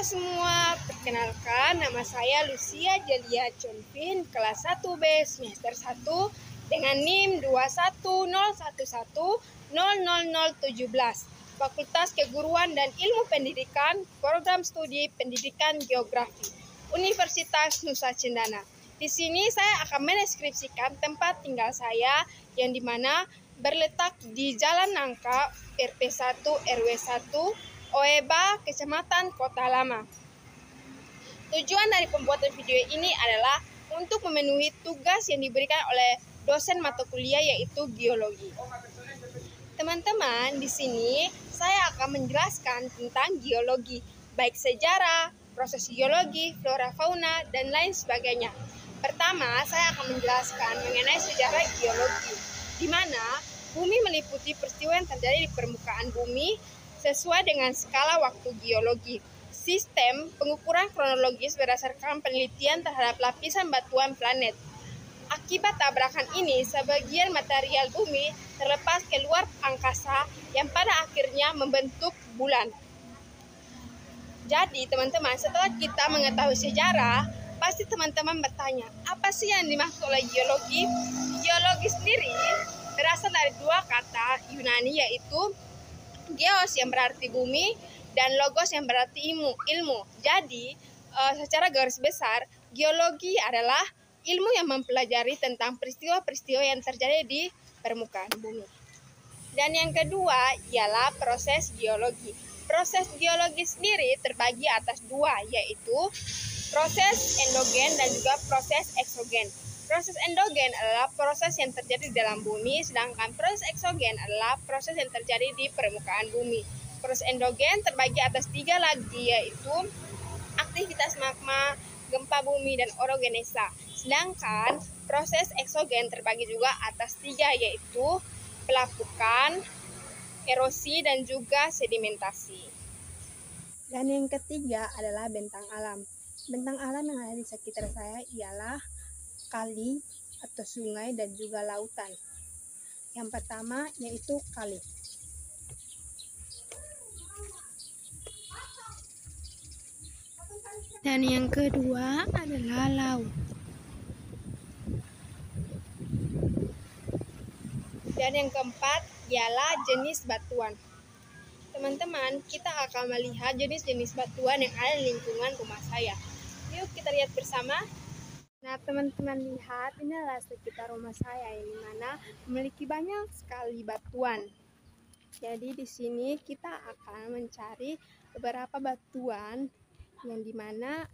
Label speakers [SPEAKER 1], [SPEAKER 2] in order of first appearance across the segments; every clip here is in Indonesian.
[SPEAKER 1] Halo semua, perkenalkan nama saya Lucia Jelia Chonpin, kelas 1B semester 1 dengan NIM 21011000017, Fakultas Keguruan dan Ilmu Pendidikan, Program Studi Pendidikan Geografi, Universitas Nusa Cendana. Di sini saya akan mendeskripsikan tempat tinggal saya yang dimana berletak di Jalan Nangka, RT 1 RW 1, Oeba, Kecamatan Kota Lama. Tujuan dari pembuatan video ini adalah untuk memenuhi tugas yang diberikan oleh dosen mata kuliah yaitu geologi. Teman-teman, di sini saya akan menjelaskan tentang geologi, baik sejarah, proses geologi, flora fauna, dan lain sebagainya. Pertama, saya akan menjelaskan mengenai sejarah geologi, di mana bumi meliputi peristiwa yang terjadi di permukaan bumi sesuai dengan skala waktu geologi. Sistem pengukuran kronologis berdasarkan penelitian terhadap lapisan batuan planet. Akibat tabrakan ini, sebagian material bumi terlepas keluar angkasa yang pada akhirnya membentuk bulan. Jadi teman-teman, setelah kita mengetahui sejarah, pasti teman-teman bertanya, apa sih yang dimaksud oleh geologi? Geologi sendiri berasal dari dua kata Yunani, yaitu geos yang berarti bumi dan logos yang berarti ilmu. Jadi secara garis besar, geologi adalah ilmu yang mempelajari tentang peristiwa-peristiwa yang terjadi di permukaan bumi. Dan yang kedua ialah proses geologi. Proses geologi sendiri terbagi atas dua, yaitu proses endogen dan juga proses eksogen. Proses endogen adalah proses yang terjadi di dalam bumi, sedangkan proses eksogen adalah proses yang terjadi di permukaan bumi. Proses endogen terbagi atas tiga lagi, yaitu aktivitas magma, gempa bumi, dan orogenesa. Sedangkan proses eksogen terbagi juga atas tiga, yaitu pelapukan, erosi, dan juga sedimentasi. Dan yang ketiga adalah bentang alam. Bentang alam yang ada di sekitar saya ialah kali atau sungai dan juga lautan. Yang pertama yaitu kali. Dan yang kedua adalah laut. Dan yang keempat ialah jenis batuan. Teman-teman, kita akan melihat jenis-jenis batuan yang ada di lingkungan rumah saya. Yuk kita lihat bersama. Nah, teman-teman lihat, ini adalah sekitar rumah saya yang dimana memiliki banyak sekali batuan. Jadi di sini kita akan mencari beberapa batuan yang dimana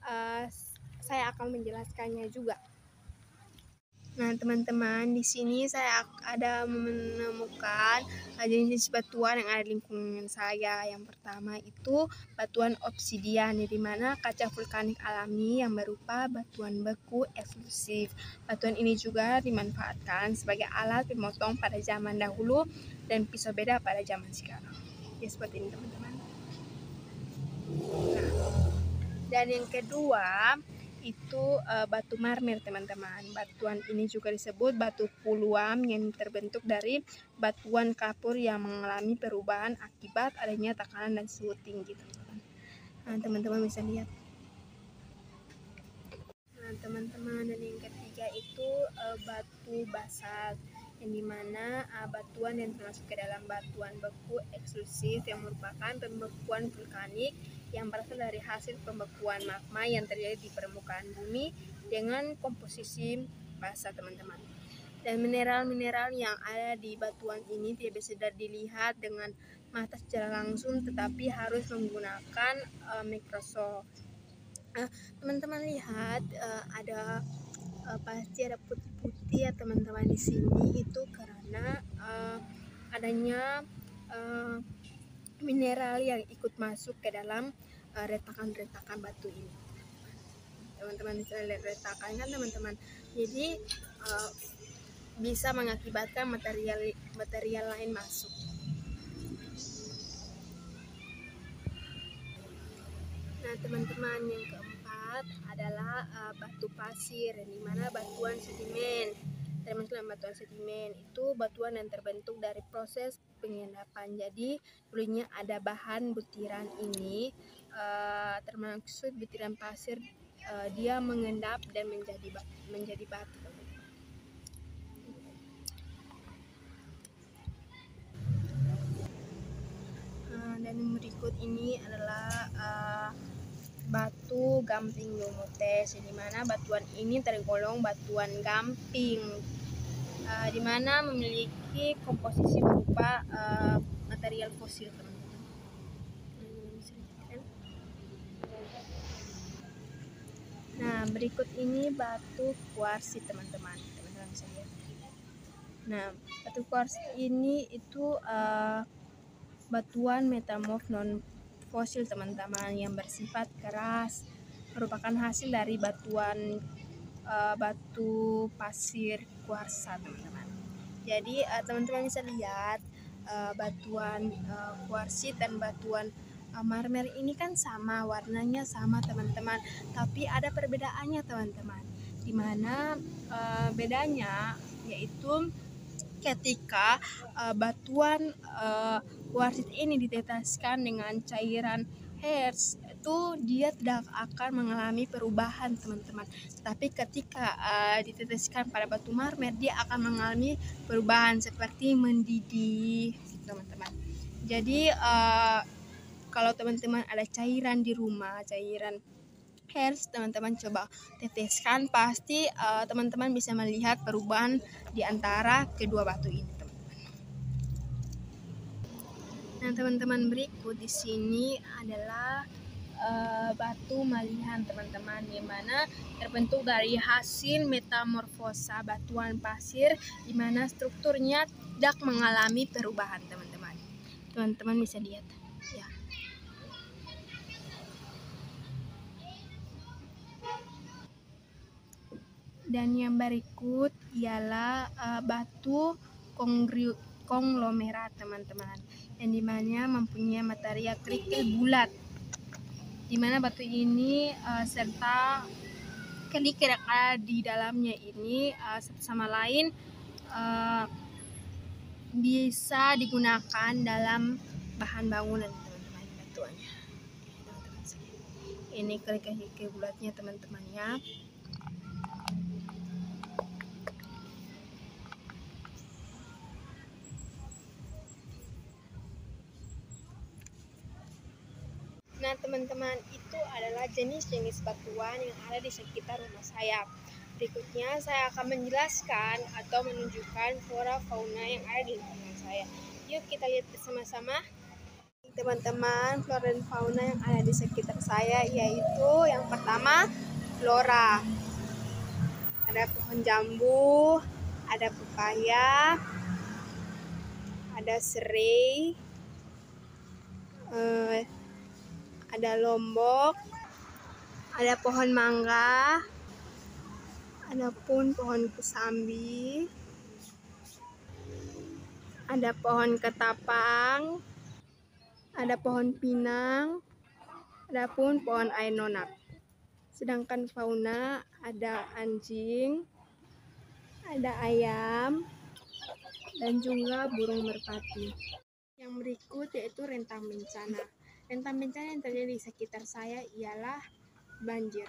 [SPEAKER 1] saya akan menjelaskannya juga. Nah, teman-teman, di sini saya ada menemukan jenis batuan yang ada di lingkungan saya. Yang pertama itu batuan obsidian, di mana kaca vulkanik alami yang berupa batuan beku eksklusif. Batuan ini juga dimanfaatkan sebagai alat pemotong pada zaman dahulu dan pisau beda pada zaman sekarang. Ya, seperti ini, teman-teman. Nah, dan yang kedua itu batu marmer, teman-teman. Batuan ini juga disebut batu puluam yang terbentuk dari batuan kapur yang mengalami perubahan akibat adanya tekanan dan suhu tinggi, teman-teman. Nah, teman-teman bisa lihat. Nah, teman-teman, dan yang ketiga itu batu basalt, yang dimana batuan yang termasuk ke dalam batuan beku eksklusif yang merupakan pembekuan vulkanik yang berasal dari hasil pembekuan magma yang terjadi di permukaan bumi dengan komposisi basa, teman-teman. Dan mineral-mineral yang ada di batuan ini tidak bisa dilihat dengan mata secara langsung, tetapi harus menggunakan mikroskop. Teman-teman lihat ada pasti ada putih-putih ya, teman-teman. Di sini itu karena adanya mineral yang ikut masuk ke dalam retakan-retakan batu ini. Teman-teman bisa lihat retakan kan, teman-teman. Jadi bisa mengakibatkan material lain masuk. Nah, teman-teman, yang keempat adalah batu pasir, di mana batuan sedimen. Termasuk dalam batuan sedimen itu batuan yang terbentuk dari proses pengendapan. Jadi dulunya ada bahan butiran ini, termaksud butiran pasir, dia mengendap dan menjadi batu. Dan yang berikut ini adalah batu gamping Lumutes, di mana batuan ini tergolong batuan gamping, di mana memiliki komposisi berupa material fosil, teman-teman. Nah, berikut ini batu kuarsit, teman-teman. Teman-teman bisa lihat. Nah, batu kuarsit ini itu batuan metamorf non fosil, teman-teman, yang bersifat keras, merupakan hasil dari batuan batu pasir kuarsa, teman-teman. Jadi teman-teman bisa lihat batuan kuarsit dan batuan marmer ini kan sama, warnanya sama, teman-teman, tapi ada perbedaannya, teman-teman. Dimana bedanya yaitu ketika batuan kuarsit ini diteteskan dengan cairan hertz, itu dia tidak akan mengalami perubahan, teman-teman. Tapi ketika diteteskan pada batu marmer, dia akan mengalami perubahan seperti mendidih, teman-teman. Jadi kalau teman-teman ada cairan di rumah, cairan hertz, teman-teman coba teteskan, pasti teman-teman bisa melihat perubahan di antara kedua batu ini, teman-teman. Nah, teman-teman, berikut di sini adalah batu malihan, teman-teman, di mana terbentuk dari hasil metamorfosa batuan pasir, di mana strukturnya tidak mengalami perubahan, teman-teman. Teman-teman bisa lihat ya. Dan yang berikut ialah batu konglomerat, teman-teman, yang dimana mempunyai material kerikil bulat, dimana batu ini serta kerikil yang ada di dalamnya ini satu sama lain bisa digunakan dalam bahan bangunan, teman-teman. Batuannya ini kerikil bulatnya, teman-teman ya. Nah, teman-teman, itu adalah jenis-jenis batuan yang ada di sekitar rumah saya. Berikutnya saya akan menjelaskan atau menunjukkan flora fauna yang ada di lingkungan saya. Yuk kita lihat bersama-sama. Teman-teman, flora dan fauna yang ada di sekitar saya yaitu yang pertama flora. Ada pohon jambu, ada pepaya, ada serai, ada lombok, ada pohon mangga, ada pun pohon kesambi, ada pohon ketapang, ada pohon pinang, ada pun pohon aenonak. Sedangkan fauna ada anjing, ada ayam, dan juga burung merpati. Yang berikut yaitu rentang bencana. Rentang bencana yang terjadi di sekitar saya ialah banjir.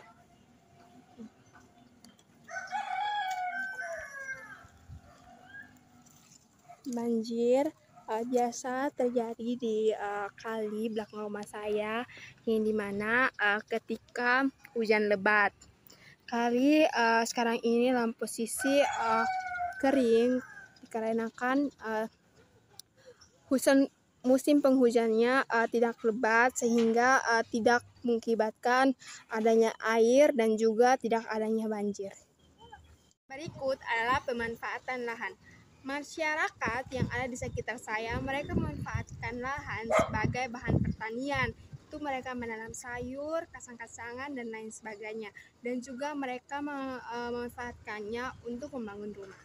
[SPEAKER 1] Banjir biasa terjadi di kali belakang rumah saya, yang dimana ketika hujan lebat. Kali sekarang ini dalam posisi kering dikarenakan musim penghujannya tidak lebat, sehingga tidak mengakibatkan adanya air dan juga tidak adanya banjir. Berikut adalah pemanfaatan lahan. Masyarakat yang ada di sekitar saya, mereka memanfaatkan lahan sebagai bahan pertanian. Itu mereka menanam sayur, kacang-kacangan, dan lain sebagainya. Dan juga mereka memanfaatkannya untuk membangun rumah.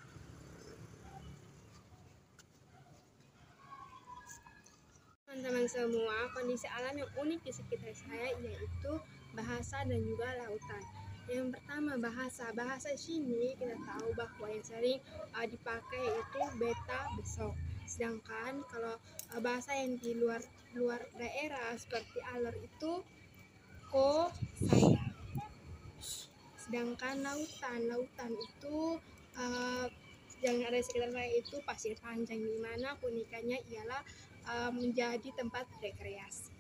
[SPEAKER 1] Teman-teman semua, kondisi alam yang unik di sekitar saya yaitu bahasa dan juga lautan. Yang pertama bahasa sini kita tahu bahwa yang sering dipakai itu beta besok. Sedangkan kalau bahasa yang di luar luar daerah seperti alor itu ko saya. Sedangkan lautan itu yang ada di sekitar saya itu pasir panjang, di mana keunikannya ialah menjadi tempat rekreasi.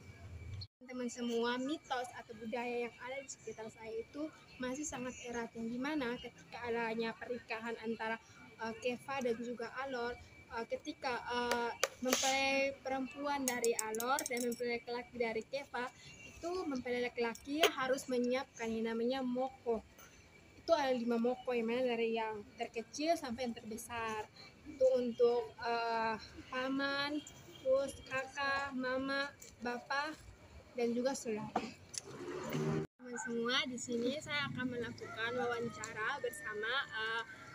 [SPEAKER 1] Teman semua, mitos atau budaya yang ada di sekitar saya itu masih sangat erat, yang dimana ketika adanya pernikahan antara Keva dan juga Alor, ketika mempelai perempuan dari Alor dan mempelai laki-laki dari Keva, itu mempelai laki-laki harus menyiapkan yang namanya moko. Itu ada 5 moko, yang mana dari yang terkecil sampai yang terbesar. Itu untuk paman, terus kakak, mama, bapak, dan juga saudara. Teman semua, di sini saya akan melakukan wawancara bersama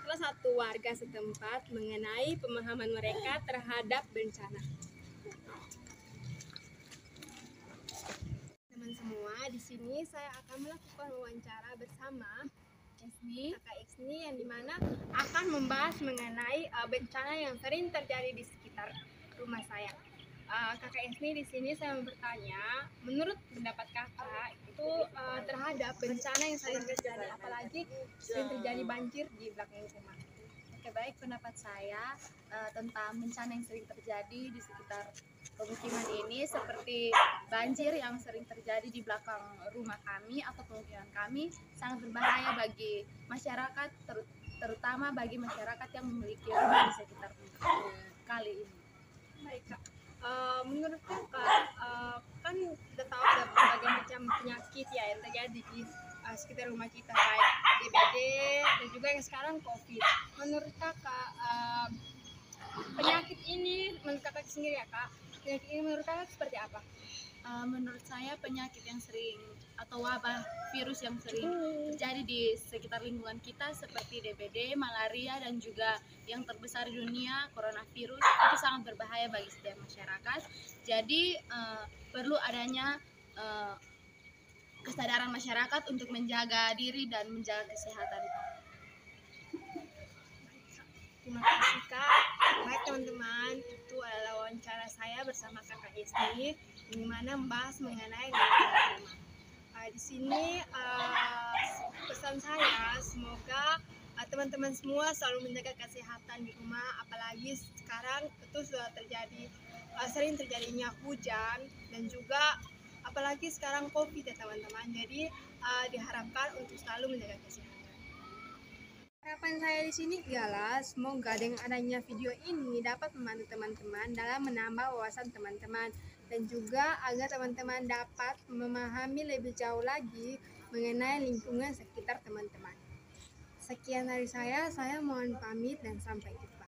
[SPEAKER 1] salah satu warga setempat mengenai pemahaman mereka terhadap bencana. Teman semua, di sini saya akan melakukan wawancara bersama Kakak Isni, yang dimana akan membahas mengenai bencana yang sering terjadi di sekitar rumah saya. Kakak Isni, di sini saya mau bertanya, menurut pendapat kakak itu terhadap bencana yang sering terjadi, apalagi sering terjadi banjir di belakang rumah.
[SPEAKER 2] Oke, baik, pendapat saya tentang bencana yang sering terjadi di sekitar pemukiman ini seperti banjir yang sering terjadi di belakang rumah kami atau pemukiman kami sangat berbahaya bagi masyarakat, terutama bagi masyarakat yang memiliki rumah di sekitar kali ini.
[SPEAKER 1] Baik Kak, menurut kakak kan kita tahu ada berbagai macam penyakit ya yang terjadi di sekitar rumah kita, kayak DBD dan juga yang sekarang COVID. Menurut kakak penyakit ini, menurut kakak sendiri ya Kak, penyakit ini menurut kakak seperti apa?
[SPEAKER 2] Menurut saya penyakit yang sering atau wabah virus yang sering terjadi di sekitar lingkungan kita seperti DBD, malaria, dan juga yang terbesar di dunia, coronavirus, itu sangat berbahaya bagi setiap masyarakat. Jadi perlu adanya kesadaran masyarakat untuk menjaga diri dan menjaga kesehatan.
[SPEAKER 1] Terima kasih Kak. Baik teman-teman, itu adalah wawancara saya bersama Kakak Isni, di mana membahas mengenai lingkungan rumah. Di sini pesan saya, semoga teman-teman semua selalu menjaga kesehatan di rumah, apalagi sekarang itu sudah terjadi sering terjadinya hujan dan juga apalagi sekarang COVID ya teman-teman. Jadi diharapkan untuk selalu menjaga kesehatan. Harapan saya di sini ialah semoga dengan adanya video ini dapat membantu teman-teman dalam menambah wawasan teman-teman, dan juga agar teman-teman dapat memahami lebih jauh lagi mengenai lingkungan sekitar teman-teman. Sekian dari saya mohon pamit dan sampai jumpa.